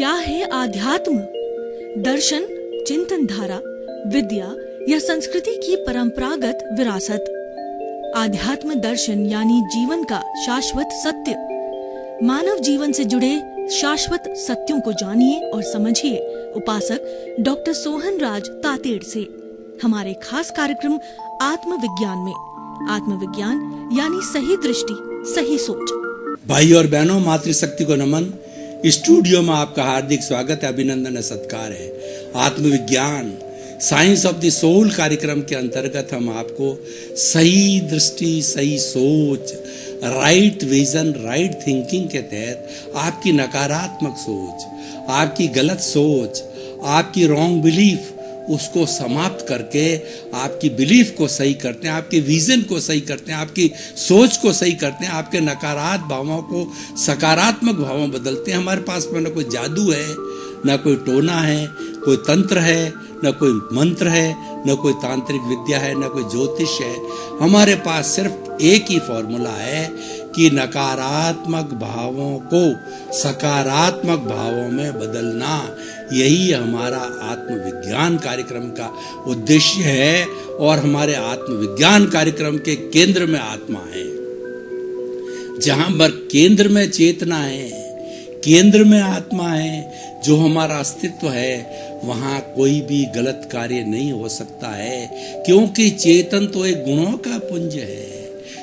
क्या है आध्यात्म? दर्शन, चिंतन धारा, विद्या या संस्कृति की परंपरागत विरासत। आध्यात्म दर्शन यानी जीवन का शाश्वत सत्य। मानव जीवन से जुड़े शाश्वत सत्यों को जानिए और समझिए उपासक डॉक्टर सोहन राज तातेड़ से हमारे खास कार्यक्रम आत्मविज्ञान में। आत्मविज्ञान यानी सही दृष्टि, सही सोच। भाई और बहनों, मातृशक्ति को नमन। स्टूडियो में आपका हार्दिक स्वागत है, अभिनंदन है, सत्कार है। आत्मविज्ञान साइंस ऑफ द सोल कार्यक्रम के अंतर्गत हम आपको सही दृष्टि, सही सोच, राइट विजन, राइट थिंकिंग के तहत आपकी नकारात्मक सोच, आपकी गलत सोच, आपकी रॉन्ग बिलीफ, उसको समाप्त करके आपकी बिलीफ को सही करते हैं, आपके विजन को सही करते हैं, आपकी सोच को सही करते हैं, आपके नकारात्मक भावों को सकारात्मक भावों में बदलते हैं। हमारे पास में न कोई जादू है, न कोई टोना है, कोई तंत्र है, न कोई मंत्र है, न कोई तांत्रिक विद्या है, न कोई ज्योतिष है। हमारे पास सिर्फ एक ही फॉर्मूला है कि नकारात्मक भावों को सकारात्मक भावों में बदलना। यही हमारा आत्मविज्ञान कार्यक्रम का उद्देश्य है और हमारे आत्मविज्ञान कार्यक्रम के केंद्र में आत्मा है। जहां पर केंद्र में चेतना है, केंद्र में आत्मा है, जो हमारा अस्तित्व है, वहां कोई भी गलत कार्य नहीं हो सकता है, क्योंकि चेतन तो एक गुणों का पुंज है।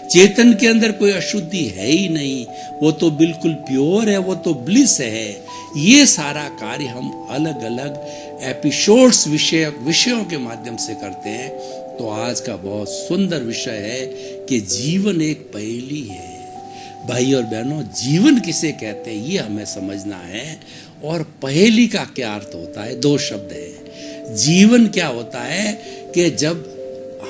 चेतन के अंदर कोई अशुद्धि है ही नहीं, वो तो बिल्कुल प्योर है, वो तो ब्लिस है। ये सारा कार्य हम अलग अलग एपिसोड्स विषयों के माध्यम से करते हैं। तो आज का बहुत सुंदर विषय है कि जीवन एक पहेली है। भाई और बहनों, जीवन किसे कहते हैं ये हमें समझना है। और पहेली का क्या अर्थ होता है? दो शब्द है। जीवन क्या होता है कि जब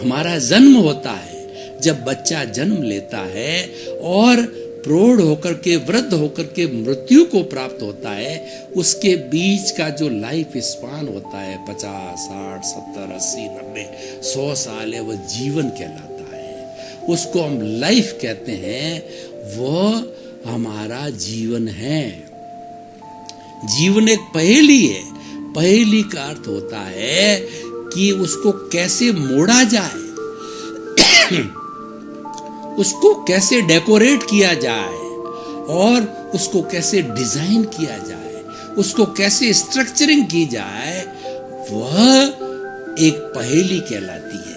हमारा जन्म होता है, जब बच्चा जन्म लेता है और प्रौढ़ होकर के, वृद्ध होकर के मृत्यु को प्राप्त होता है, उसके बीच का जो लाइफ स्पान होता है 50, 60, 70, 80, 90, 100 साल है, वह जीवन कहलाता है। उसको हम लाइफ कहते हैं, वह हमारा जीवन है। जीवन एक पहेली है। पहेली का अर्थ होता है कि उसको कैसे मोड़ा जाए, उसको कैसे डेकोरेट किया जाए और उसको कैसे डिजाइन किया जाए, उसको कैसे स्ट्रक्चरिंग की जाए, वह एक पहेली कहलाती है।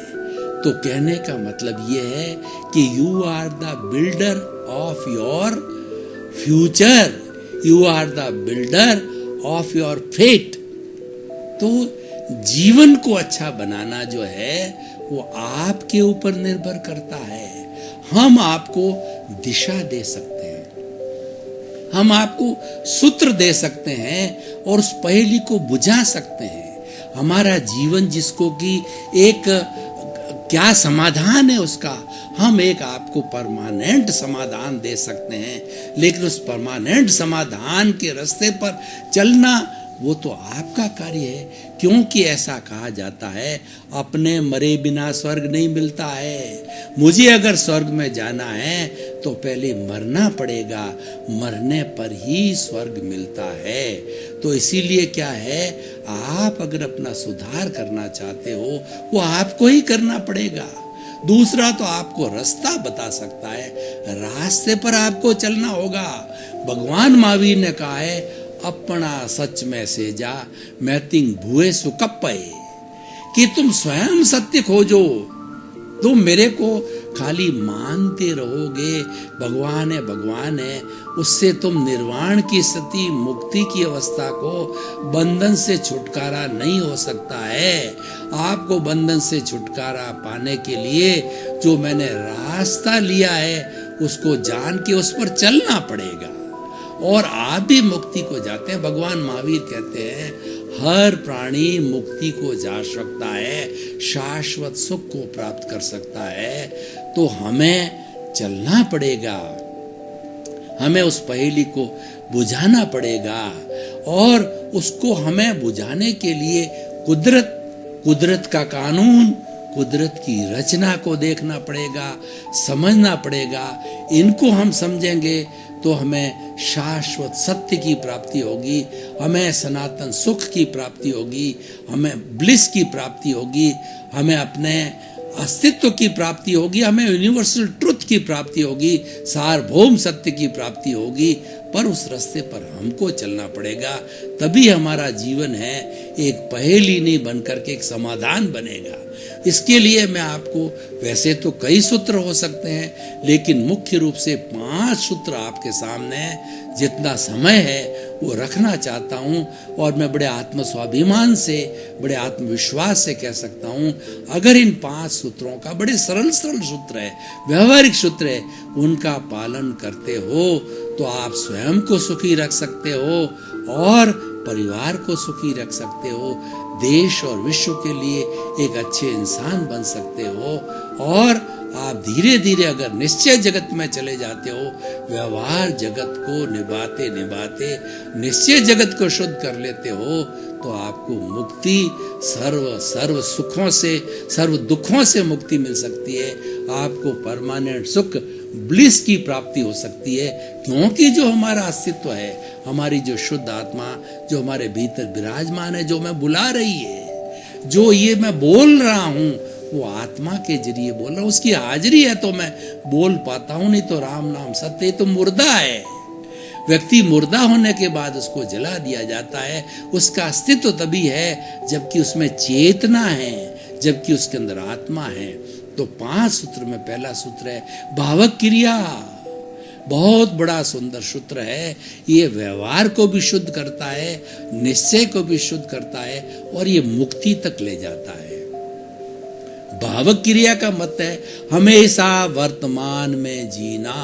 तो कहने का मतलब यह है कि you are the builder of your future, you are the builder of your fate. तो जीवन को अच्छा बनाना जो है वो आपके ऊपर निर्भर करता है। हम आपको दिशा दे सकते हैं, हम आपको सूत्र दे सकते हैं और उस पहेली को बुझा सकते हैं। हमारा जीवन जिसको कि एक क्या समाधान है उसका, हम एक आपको परमानेंट समाधान दे सकते हैं, लेकिन उस परमानेंट समाधान के रास्ते पर चलना वो तो आपका कार्य है। क्योंकि ऐसा कहा जाता है, अपने मरे बिना स्वर्ग नहीं मिलता है। मुझे अगर स्वर्ग में जाना है तो पहले मरना पड़ेगा, मरने पर ही स्वर्ग मिलता है। तो इसीलिए क्या है, आप अगर अपना सुधार करना चाहते हो, वो आपको ही करना पड़ेगा। दूसरा तो आपको रास्ता बता सकता है, रास्ते पर आपको चलना होगा। भगवान महावीर ने कहा है, अपना सच में से जा मैं तिंग भुए सुकप्पे, कि तुम स्वयं सत्य खोजो। तुम मेरे को खाली मानते रहोगे भगवान है भगवान है, उससे तुम निर्वाण की स्थिति, मुक्ति की अवस्था को, बंधन से छुटकारा नहीं हो सकता है। आपको बंधन से छुटकारा पाने के लिए जो मैंने रास्ता लिया है उसको जान के उस पर चलना पड़ेगा और आप भी मुक्ति को जाते हैं। भगवान महावीर कहते हैं, हर प्राणी मुक्ति को जा सकता है, शाश्वत सुख को प्राप्त कर सकता है। तो हमें चलना पड़ेगा, हमें उस पहेली को बुझाना पड़ेगा। और उसको हमें बुझाने के लिए कुदरत का कानून, कुदरत की रचना को देखना पड़ेगा, समझना पड़ेगा। इनको हम समझेंगे तो हमें शाश्वत सत्य की प्राप्ति होगी, हमें सनातन सुख की प्राप्ति होगी, हमें ब्लिस की प्राप्ति होगी, हमें अपने अस्तित्व की प्राप्ति होगी, हमें यूनिवर्सल ट्रुथ की प्राप्ति होगी, सार्वभौम सत्य की प्राप्ति होगी। पर उस रास्ते पर हमको चलना पड़ेगा, तभी हमारा जीवन है एक पहेली नहीं बनकर के एक समाधान बनेगा। इसके लिए मैं आपको, वैसे तो कई सूत्र हो सकते हैं, लेकिन मुख्य रूप से 5 सूत्र आपके सामने जितना समय है वो रखना चाहता हूँ। और मैं बड़े आत्मस्वाभिमान से, बड़े आत्मविश्वास से कह सकता हूँ, अगर इन 5 सूत्रों का, बड़े सरल सूत्र है, व्यवहारिक सूत्र है, उनका पालन करते हो तो आप स्वयं को सुखी रख सकते हो और परिवार को सुखी रख सकते हो, देश और विश्व के लिए एक अच्छे इंसान बन सकते हो। और आप धीरे धीरे अगर निश्चय जगत में चले जाते हो, व्यवहार जगत को निभाते निभाते निश्चय जगत को शुद्ध कर लेते हो, तो आपको मुक्ति, सर्व सुखों से, सर्व दुखों से मुक्ति मिल सकती है। आपको परमानेंट सुख, ब्लिस की प्राप्ति हो सकती है, क्योंकि जो हमारा अस्तित्व है, हमारी जो शुद्ध आत्मा जो हमारे भीतर विराजमान है, जो मैं बुला रही है, जो ये मैं बोल रहा हूँ, वो आत्मा के जरिए बोल रहा हूँ, उसकी हाजिरी है तो मैं बोल पाता हूँ, नहीं तो राम नाम सत्य तो मुर्दा है। व्यक्ति मुर्दा होने के बाद उसको जला दिया जाता है, उसका अस्तित्व तभी है जबकि उसमें चेतना है, जबकि उसके अंदर आत्मा है। तो 5 सूत्र में पहला सूत्र है भावक क्रिया, बहुत बड़ा सुंदर सूत्र है। ये व्यवहार को भी शुद्ध करता है, निश्चय को भी शुद्ध करता है और ये मुक्ति तक ले जाता है। भावक क्रिया का मत है हमेशा वर्तमान में जीना।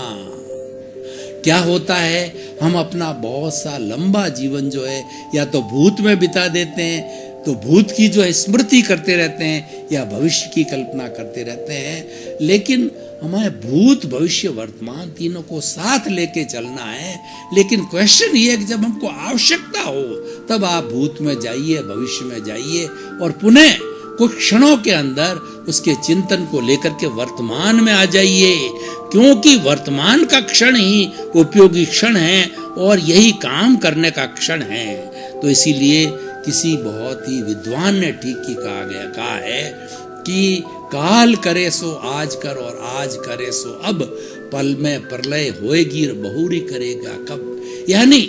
क्या होता है, हम अपना बहुत सा लंबा जीवन जो है या तो भूत में बिता देते हैं, तो भूत की जो है स्मृति करते रहते हैं, या भविष्य की कल्पना करते रहते हैं। लेकिन हमें भूत, भविष्य, वर्तमान तीनों को साथ लेके चलना है। लेकिन क्वेश्चन ये है कि जब हमको आवश्यकता हो तब आप भूत में जाइए, भविष्य में जाइए और पुनः कुछ क्षणों के अंदर उसके चिंतन को लेकर के वर्तमान में आ जाइए, क्योंकि वर्तमान का क्षण ही उपयोगी क्षण है और यही काम करने का क्षण है। तो इसीलिए किसी बहुत ही विद्वान ने ठीक ही कहा है कि काल करे सो आज कर और आज करे सो अब, पल में प्रलय होएगी बहुरी करेगा कब। यानी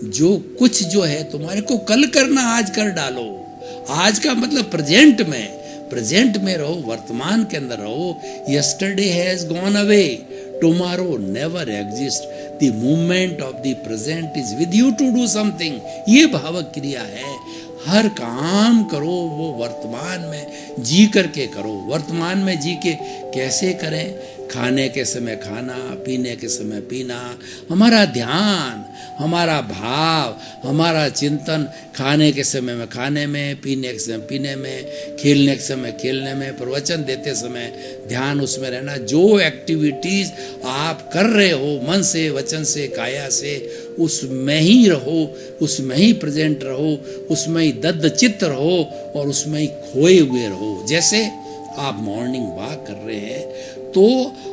जो कुछ जो है तुम्हारे को कल करना आज कर डालो। आज का मतलब प्रेजेंट में रहो, वर्तमान के अंदर रहो। Yesterday has gone away, tomorrow never exist, the movement of the present is with you to do something. ये भावक क्रिया है। हर काम करो वो वर्तमान में जी करके करो। वर्तमान में जी के कैसे करें? खाने के समय खाना, पीने के समय पीना। हमारा ध्यान, हमारा भाव, हमारा चिंतन खाने के समय में खाने में, पीने के समय पीने में, खेलने के समय खेलने में, प्रवचन देते समय ध्यान उसमें रहना। जो एक्टिविटीज आप कर रहे हो मन से, वचन से, काया से, उसमें ही रहो, उसमें ही प्रेजेंट रहो, उसमें ही दद्ध चित्त रहो और उसमें ही खोए हुए रहो। जैसे आप मॉर्निंग वॉक कर रहे हैं तो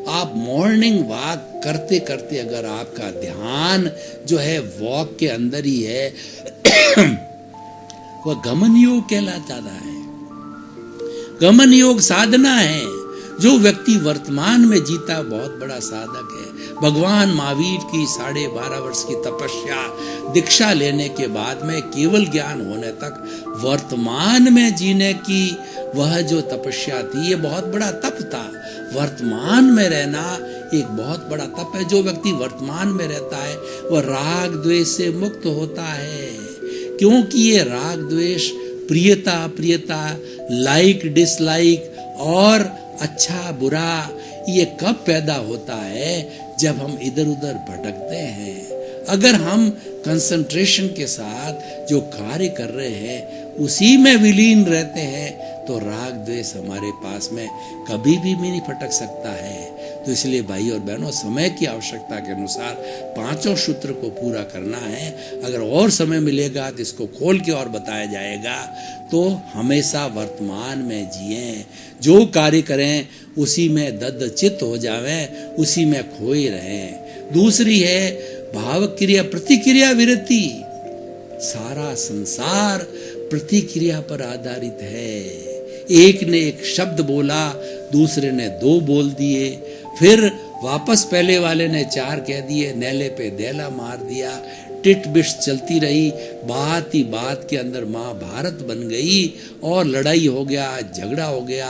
आप मॉर्निंग वॉक करते करते अगर आपका ध्यान जो है वॉक के अंदर ही है वह गमन योग कहलाता है। गमन योग साधना है। जो व्यक्ति वर्तमान में जीता बहुत बड़ा साधक है। भगवान महावीर की 12.5 वर्ष की तपस्या, दीक्षा लेने के बाद में केवल ज्ञान होने तक वर्तमान में जीने की वह जो तपस्या थी, ये बहुत बड़ा तप था। वर्तमान में रहना एक बहुत बड़ा तप है। जो व्यक्ति वर्तमान में रहता है वह राग द्वेष से मुक्त होता है, क्योंकि ये राग द्वेष, प्रियता अप्रियता, लाइक डिसलाइक और अच्छा बुरा, ये कब पैदा होता है? जब हम इधर उधर भटकते हैं। अगर हम कंसंट्रेशन के साथ जो कार्य कर रहे हैं उसी में विलीन रहते हैं तो राग द्वेष हमारे पास में कभी भी नहीं फटक सकता है। तो इसलिए भाई और बहनों, समय की आवश्यकता के अनुसार पांचों सूत्र को पूरा करना है। अगर और समय मिलेगा तो इसको खोल के और बताया जाएगा। तो हमेशा वर्तमान में जिएं, जो कार्य करें उसी में दद्ध चित्त हो जावें, उसी में खोए रहें। दूसरी है भाव क्रिया प्रतिक्रिया विरति। सारा संसार प्रतिक्रिया पर आधारित है। एक ने एक शब्द बोला, दूसरे ने दो बोल दिए, फिर वापस पहले वाले ने चार कह दिए, नेले पे देला मार दिया, टिट बिट चलती रही। बात ही बात के अंदर महाभारत बन गई और लड़ाई हो गया, झगड़ा हो गया,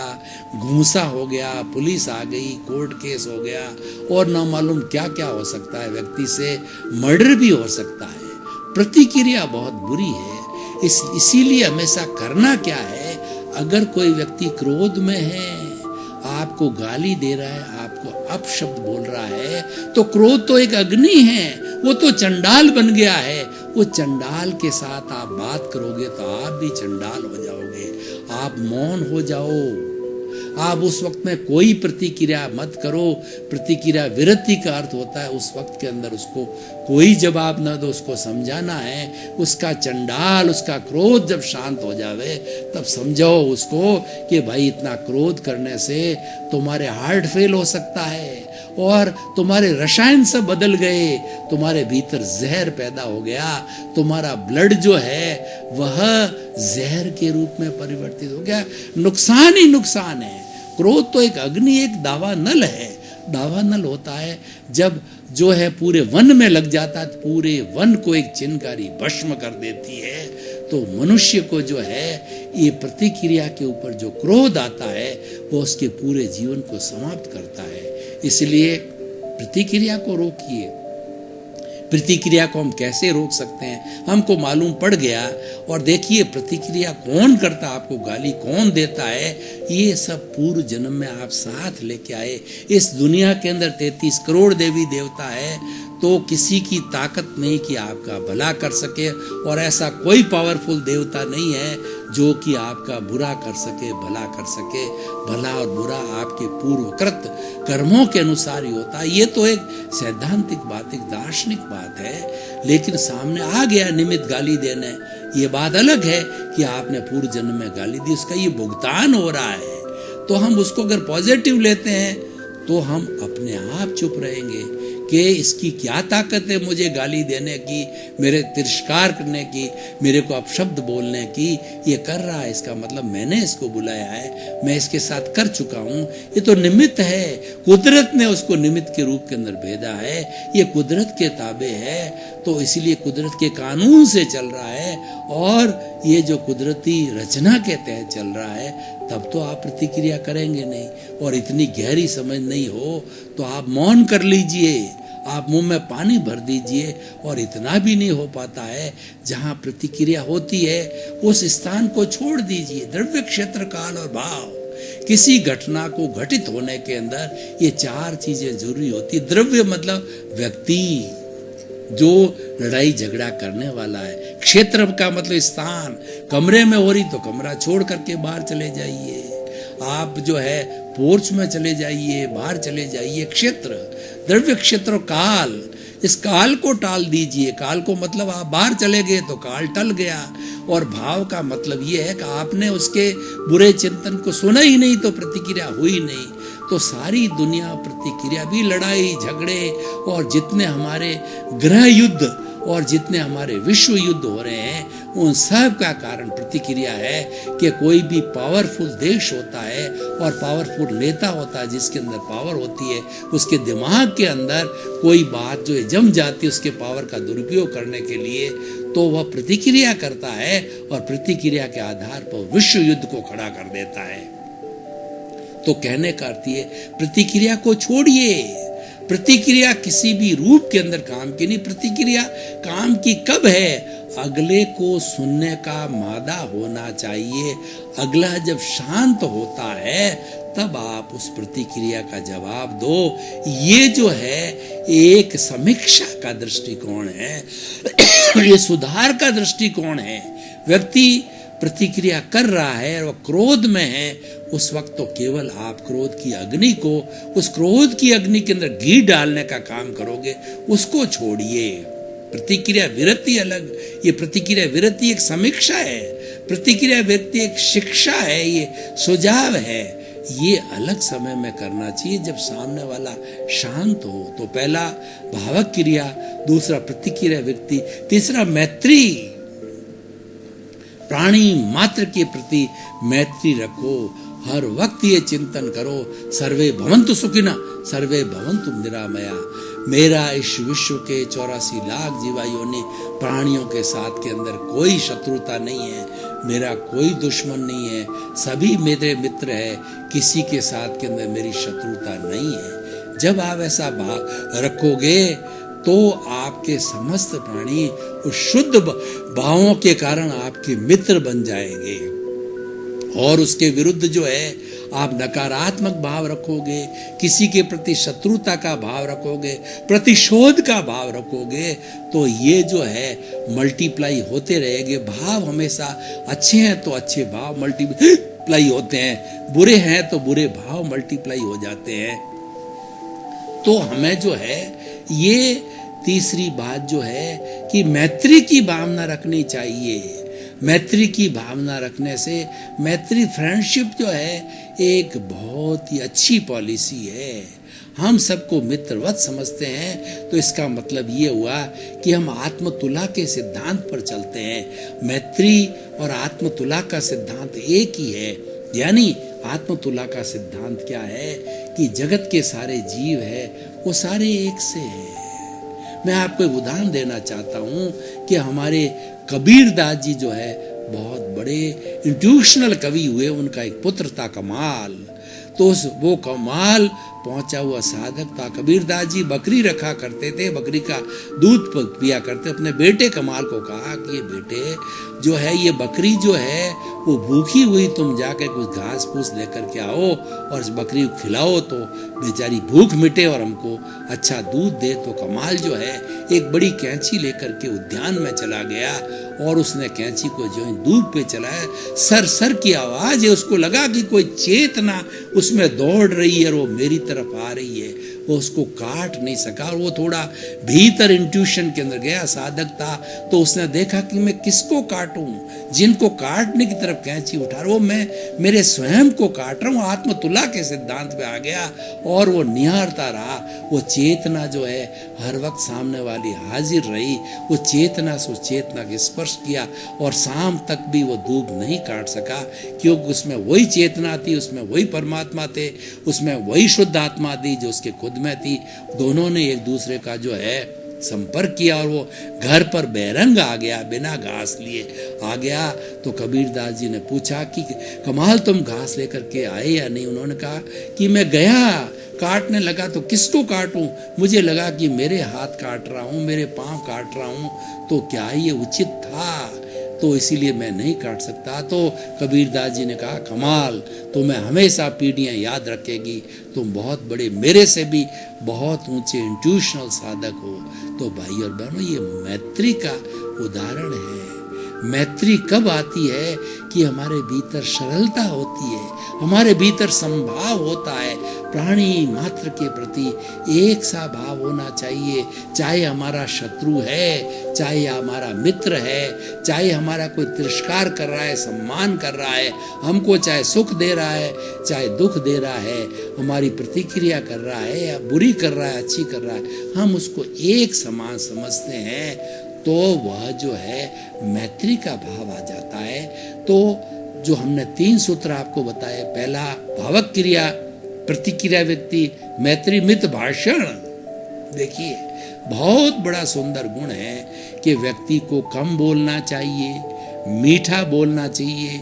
घूसा हो गया, पुलिस आ गई, कोर्ट केस हो गया और ना मालूम क्या क्या हो सकता है। व्यक्ति से मर्डर भी हो सकता है। प्रतिक्रिया बहुत बुरी है। इसीलिए हमेशा करना क्या है, अगर कोई व्यक्ति क्रोध में है, आपको गाली दे रहा है, आपको अपशब्द बोल रहा है, तो क्रोध तो एक अग्नि है, वो तो चंडाल बन गया है। वो चंडाल के साथ आप बात करोगे तो आप भी चंडाल हो जाओगे। आप मौन हो जाओ। आप उस वक्त में कोई प्रतिक्रिया मत करो। प्रतिक्रिया विरति का अर्थ होता है उस वक्त के अंदर उसको कोई जवाब न दो, उसको समझाना है। उसका चंडाल, उसका क्रोध जब शांत हो जावे तब समझाओ उसको कि भाई इतना क्रोध करने से तुम्हारे हार्ट फेल हो सकता है और तुम्हारे रसायन सब बदल गए, तुम्हारे भीतर जहर पैदा हो गया, तुम्हारा ब्लड जो है वह जहर के रूप में परिवर्तित हो गया। नुकसान ही नुकसान है। क्रोध तो एक अग्नि, एक दावानल है। दावानल होता है जब जो है पूरे वन में लग जाता है, पूरे वन को एक चिंगारी भस्म कर देती है। तो मनुष्य को जो है ये प्रतिक्रिया के ऊपर जो क्रोध आता है वो उसके पूरे जीवन को समाप्त करता है। इसलिए प्रतिक्रिया को रोकिए। प्रतिक्रिया को हम कैसे रोक सकते हैं, हमको मालूम पड़ गया। और देखिए प्रतिक्रिया कौन करता, आपको गाली कौन देता है, ये सब पूर्व जन्म में आप साथ लेके आए। इस दुनिया के अंदर 33 करोड़ देवी देवता है, तो किसी की ताकत नहीं कि आपका भला कर सके। और ऐसा कोई पावरफुल देवता नहीं है जो कि आपका बुरा कर सके, भला कर सके। भला और बुरा आपके पूर्वकृत कर्मों के अनुसार ही होता है। ये तो एक सैद्धांतिक बात, एक दार्शनिक बात है। लेकिन सामने आ गया निमित्त गाली देने, ये बात अलग है कि आपने पूर्व जन्म में गाली दी, उसका ये भुगतान हो रहा है। तो हम उसको अगर पॉजिटिव लेते हैं तो हम अपने आप चुप रहेंगे कि इसकी क्या ताकत है मुझे गाली देने की, मेरे तिरस्कार करने की, मेरे को अपशब्द बोलने की। ये कर रहा है, इसका मतलब मैंने इसको बुलाया है, मैं इसके साथ कर चुका हूँ। ये तो निमित्त है, कुदरत ने उसको निमित्त के रूप के अंदर भेजा है। ये कुदरत के ताबे है, तो इसीलिए कुदरत के कानून से चल रहा है। और ये जो कुदरती रचना के तहत चल रहा है, तब तो आप प्रतिक्रिया करेंगे नहीं। और इतनी गहरी समझ नहीं हो तो आप मौन कर लीजिए, आप मुंह में पानी भर दीजिए। और इतना भी नहीं हो पाता है, जहाँ प्रतिक्रिया होती है उस स्थान को छोड़ दीजिए। द्रव्य, क्षेत्र, काल और भाव। किसी घटना को घटित होने के अंदर ये चार चीजें जरूरी होती। द्रव्य मतलब व्यक्ति जो लड़ाई झगड़ा करने वाला है। क्षेत्र का मतलब स्थान, कमरे में हो रही तो कमरा छोड़ करके बाहर चले जाइए। आप जो है पोर्च में चले जाइए, बाहर चले जाइए। क्षेत्र, द्रव्य, क्षेत्र, काल, इस काल को टाल दीजिए। काल को मतलब आप बाहर चले गए तो काल टल गया। और भाव का मतलब ये है कि आपने उसके बुरे चिंतन को सुना ही नहीं तो प्रतिक्रिया हुई नहीं। तो सारी दुनिया प्रतिक्रिया भी, लड़ाई झगड़े और जितने हमारे ग्रह युद्ध और जितने हमारे विश्व युद्ध हो रहे हैं, उन सब का कारण प्रतिक्रिया है। कि कोई भी पावरफुल देश होता है और पावरफुल नेता होता है, जिसके अंदर पावर होती है, उसके दिमाग के अंदर कोई बात जो है जम जाती है उसके पावर का दुरुपयोग करने के लिए, तो वह प्रतिक्रिया करता है और प्रतिक्रिया के आधार पर विश्व युद्ध को खड़ा कर देता है। तो कहने का अर्थ ये, प्रतिक्रिया को छोड़िए। प्रतिक्रिया किसी भी रूप के अंदर काम की नहीं। प्रतिक्रिया काम की कब है? अगले को सुनने का मादा होना चाहिए। अगला जब शांत होता है तब आप उस प्रतिक्रिया का जवाब दो। ये जो है एक समीक्षा का दृष्टिकोण है, ये सुधार का दृष्टिकोण है। व्यक्ति प्रतिक्रिया कर रहा है और क्रोध में है, उस वक्त तो केवल आप क्रोध की अग्नि को, उस क्रोध की अग्नि के अंदर घी डालने का काम करोगे, उसको छोड़िए। प्रतिक्रिया विरति अलग, ये प्रतिक्रिया विरति एक समीक्षा है, प्रतिक्रिया विरति एक शिक्षा है, ये सुझाव है। ये अलग समय में करना चाहिए जब सामने वाला शांत हो। तो पहला भावक क्रिया, दूसरा प्रतिक्रिया व्यक्ति, तीसरा मैत्री, प्राणी मात्र के प्रति मैत्री रखो। हर वक्त ये चिंतन करो, सर्वे भवन्तु सुखिनः सर्वे भवन्तु निरामया। मेरा इस विश्व के 84 लाख जीवायोनि प्राणियों के साथ के अंदर कोई शत्रुता नहीं है, मेरा कोई दुश्मन नहीं है, सभी मेरे मित्र है, किसी के साथ के अंदर मेरी शत्रुता नहीं है। जब आप ऐसा भाव रखोगे तो आपके समस्त प्राणी उस शुद्ध भावों के कारण आपके मित्र बन जाएंगे। और उसके विरुद्ध जो है आप नकारात्मक भाव रखोगे, किसी के प्रति शत्रुता का भाव रखोगे, प्रतिशोध का भाव रखोगे, तो ये जो है मल्टीप्लाई होते रहेंगे। भाव हमेशा अच्छे हैं तो अच्छे भाव मल्टीप्लाई होते हैं, बुरे हैं तो बुरे भाव मल्टीप्लाई हो जाते हैं। तो हमें जो है ये तीसरी बात जो है कि मैत्री की भावना रखनी चाहिए। मैत्री की भावना रखने से, मैत्री फ्रेंडशिप जो है एक बहुत ही अच्छी पॉलिसी है। हम सबको मित्रवत समझते हैं, तो इसका मतलब ये हुआ कि हम आत्मतुला के सिद्धांत पर चलते हैं। मैत्री और आत्मतुला का सिद्धांत एक ही है। यानी आत्मतुला का सिद्धांत क्या है कि जगत के सारे जीव है वो सारे एक से है। मैं आपको एक उदाहरण देना चाहता हूँ कि हमारे कबीरदास जी जो है बहुत बड़े इंट्यूशनल कवि हुए, उनका एक पुत्र था कमाल। तो वो कमाल पहुंचा हुआ साधक था। कबीरदास जी बकरी रखा करते थे, बकरी का दूध पिया करते। अपने बेटे कमाल को कहा कि ये बेटे जो है, ये बकरी जो है वो भूखी हुई, तुम जाके कुछ घास फूस लेकर के आओ और इस बकरी को खिलाओ तो बेचारी भूख मिटे और हमको अच्छा दूध दे। तो कमाल जो है एक बड़ी कैंची लेकर के उद्यान में चला गया और उसने कैंची को जो दूध पे चलाया, सर सर की आवाज है, उसको लगा कि कोई चेतना उसमें दौड़ रही है और वो मेरी तरफ आ रही है। वो उसको काट नहीं सका और वो थोड़ा भीतर इंट्यूशन के अंदर गया, साधक था। तो उसने देखा कि मैं किसको काटूं, जिनको काटने की तरफ कैंची उठा रहा, वो मैं मेरे स्वयं को काट रहा हूँ। आत्मतुला के सिद्धांत पे आ गया और वो निहारता रहा। वो चेतना जो है हर वक्त सामने वाली हाजिर रही। वो चेतना से उस चेतना के स्पर्श किया और शाम तक भी वो दूध नहीं काट सका, क्योंकि उसमें वही चेतना थी, उसमें वही परमात्मा थे, उसमें वही शुद्ध आत्मा थी जो उसके खुद में थी। दोनों ने एक दूसरे का जो है संपर्क किया और वो घर पर बेरंग आ गया, बिना घास लिए आ गया। तो कबीरदास जी ने पूछा कि कमाल तुम घास लेकर के आए या नहीं? उन्होंने कहा कि मैं गया, काटने लगा तो किसको काटूं? मुझे लगा कि मेरे हाथ काट रहा हूं, मेरे पांव काट रहा हूं, तो क्या ये उचित था? तो इसीलिए मैं नहीं काट सकता। तो कबीरदास जी ने कहा कमाल, तुम्हें हमेशा पीढ़ियां याद रखेगी, तुम बहुत बड़े, मेरे से भी बहुत ऊंचे इंट्यूशनल साधक हो। तो भाई और बहनों, ये मैत्री का उदाहरण है। मैत्री कब आती है कि हमारे भीतर सरलता होती है, हमारे भीतर संभाव होता है। प्राणी मात्र के प्रति एक सा भाव होना चाहिए, चाहे हमारा शत्रु है, चाहे हमारा मित्र है, चाहे हमारा कोई तिरस्कार कर रहा है, सम्मान कर रहा है, हमको चाहे सुख दे रहा है, चाहे दुख दे रहा है, हमारी प्रतिक्रिया कर रहा है या बुरी कर रहा है, अच्छी कर रहा है, हम उसको एक समान समझते हैं। तो वह जो है मैत्री का भाव आ जाता है। तो जो हमने 3 सूत्र आपको बताए, पहला भावक क्रिया, प्रतिक्रिया व्यक्ति, मैत्री मित्र भाषण। देखिए बहुत बड़ा सुंदर गुण है कि व्यक्ति को कम बोलना चाहिए, मीठा बोलना चाहिए,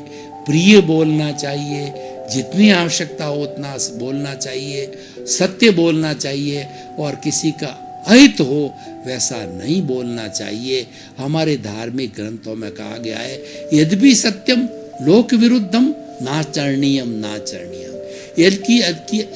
प्रिय बोलना चाहिए, जितनी आवश्यकता हो उतना बोलना चाहिए, सत्य बोलना चाहिए और किसी का अहित हो वैसा नहीं बोलना चाहिए। हमारे धार्मिक ग्रंथों में कहा गया है, यद्यपि सत्यम लोक विरुद्धम नाचरणीयम नाचरणीयम।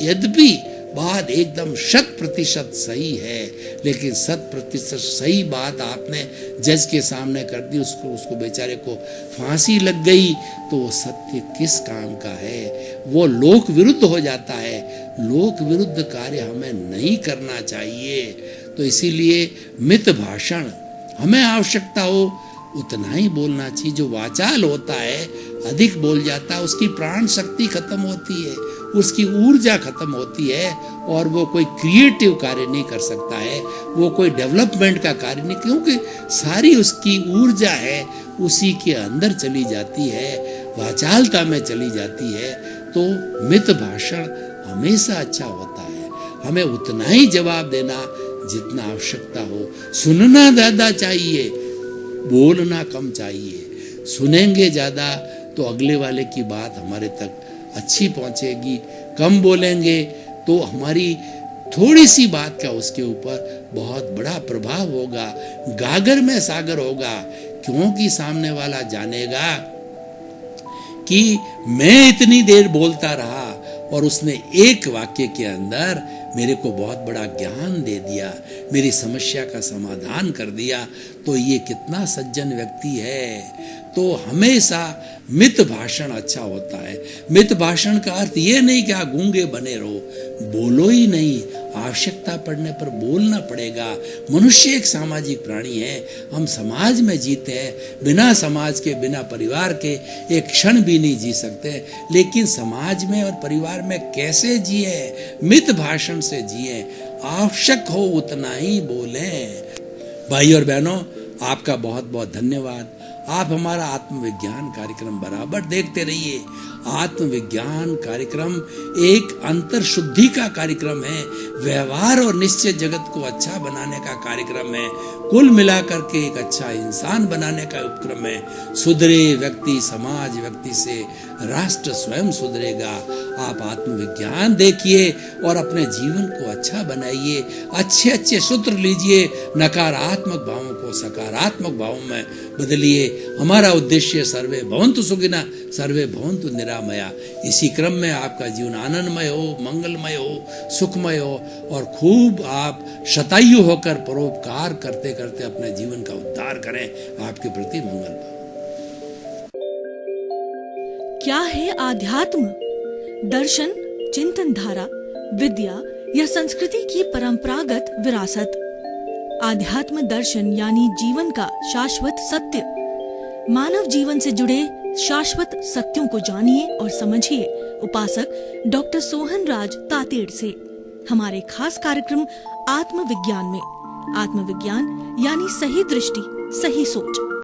यद्यपि बात एकदम 100% सही है, लेकिन 100% सही बात आपने जज के सामने कर दी, उसको बेचारे को फांसी लग गई, तो वो सत्य किस काम का है? वो लोक विरुद्ध हो जाता है। लोक विरुद्ध कार्य हमें नहीं करना चाहिए। तो इसीलिए मित भाषण हमें आवश्यकता हो उतना ही बोलना चाहिए। जो वाचाल होता है, अधिक बोल जाता है, उसकी प्राण शक्ति खत्म होती है, उसकी ऊर्जा खत्म होती है, और वो कोई क्रिएटिव कार्य नहीं कर सकता है, वो कोई डेवलपमेंट का कार्य नहीं, क्योंकि सारी उसकी ऊर्जा है उसी के अंदर चली जाती है, वाचालता में चली जाती है। तो मित भाषण हमेशा अच्छा होता है। हमें उतना ही जवाब देना जितना आवश्यकता हो। सुनना ज्यादा चाहिए, बोलना कम चाहिए। सुनेंगे ज्यादा तो अगले वाले की बात हमारे तक अच्छी पहुंचेगी। कम बोलेंगे तो हमारी थोड़ी सी बात का उसके ऊपर बहुत बड़ा प्रभाव होगा। गागर में सागर होगा, क्योंकि सामने वाला जानेगा कि मैं इतनी देर बोलता रहा और उसने एक वाक्य के अंदर मेरे को बहुत बड़ा ज्ञान दे दिया, मेरी समस्या का समाधान कर दिया, तो ये कितना सज्जन व्यक्ति है। तो हमेशा मित भाषण अच्छा होता है। मित भाषण का अर्थ ये नहीं कि आप गूंगे बने रहो, बोलो ही नहीं, आवश्यकता पड़ने पर बोलना पड़ेगा। मनुष्य एक सामाजिक प्राणी है, हम समाज में जीते हैं, बिना समाज के, बिना परिवार के एक क्षण भी नहीं जी सकते। लेकिन समाज में और परिवार में कैसे जिए? मित भाषण से जिए, आवश्यक हो उतना ही बोलें। भाई और बहनों, आपका बहुत बहुत धन्यवाद। आप हमारा आत्मविज्ञान कार्यक्रम बराबर देखते रहिए। आत्मविज्ञान कार्यक्रम एक अंतर शुद्धि का कार्यक्रम है, व्यवहार और निश्चय जगत को अच्छा बनाने का कार्यक्रम है, कुल मिलाकर के एक अच्छा इंसान बनाने का उपक्रम है। सुधरे व्यक्ति समाज व्यक्ति से राष्ट्र स्वयं सुधरेगा। आप आत्मविज्ञान देखिए और अपने जीवन को अच्छा बनाइए। अच्छे अच्छे सूत्र लीजिए, नकारात्मक भावों को सकारात्मक भावों में बदलिए। हमारा उद्देश्य सर्वे भवन्तु सुखिनः सर्वे भवन्तु निरामया। इसी क्रम में आपका जीवन आनंदमय हो, मंगलमय हो, सुखमय हो, और खूब आप शतायु होकर परोपकार करते करते अपने जीवन का उद्धार करें। आपके प्रति मंगल भाव। क्या है आध्यात्म? दर्शन, चिंतन धारा, विद्या या संस्कृति की परंपरागत विरासत। आध्यात्म दर्शन यानी जीवन का शाश्वत सत्य। मानव जीवन से जुड़े शाश्वत सत्यों को जानिए और समझिए उपासक डॉक्टर सोहन राज तातेड़ से हमारे खास कार्यक्रम आत्मविज्ञान में। आत्मविज्ञान यानी सही दृष्टि, सही सोच।